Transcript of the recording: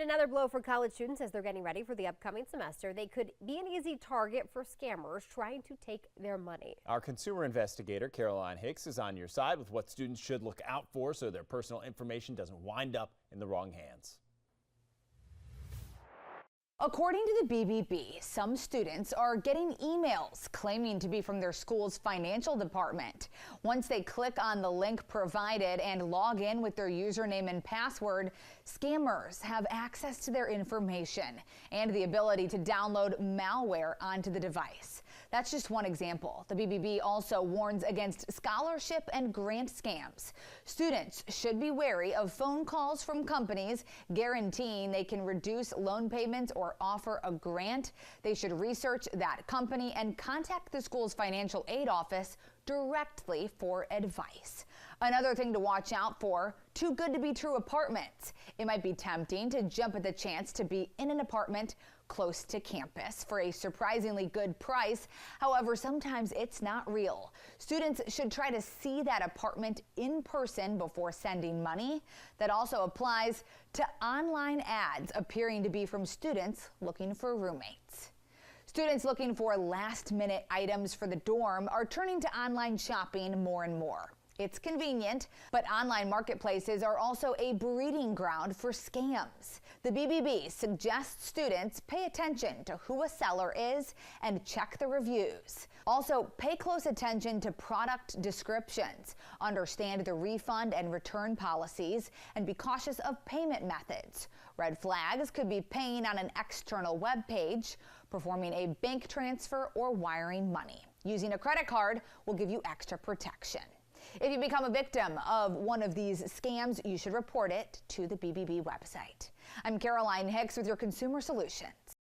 Another blow for college students as they're getting ready for the upcoming semester. They could be an easy target for scammers trying to take their money. Our consumer investigator, Caroline Hicks, is on your side with what students should look out for so their personal information doesn't wind up in the wrong hands. According to the BBB, some students are getting emails claiming to be from their school's financial department. Once they click on the link provided and log in with their username and password, scammers have access to their information and the ability to download malware onto the device. That's just one example. The BBB also warns against scholarship and grant scams. Students should be wary of phone calls from companies guaranteeing they can reduce loan payments or offer a grant. They should research that company and contact the school's financial aid office directly for advice. Another thing to watch out for, too good to be true apartments. It might be tempting to jump at the chance to be in an apartment close to campus for a surprisingly good price. However, sometimes it's not real. Students should try to see that apartment in person before sending money. That also applies to online ads appearing to be from students looking for roommates. Students looking for last-minute items for the dorm are turning to online shopping more and more. It's convenient, but online marketplaces are also a breeding ground for scams. The BBB suggests students pay attention to who a seller is and check the reviews. Also, pay close attention to product descriptions, understand the refund and return policies, and be cautious of payment methods. Red flags could be paying on an external web page, performing a bank transfer, or wiring money. Using a credit card will give you extra protection. If you become a victim of one of these scams, you should report it to the BBB website. I'm Caroline Hicks with your Consumer Solutions.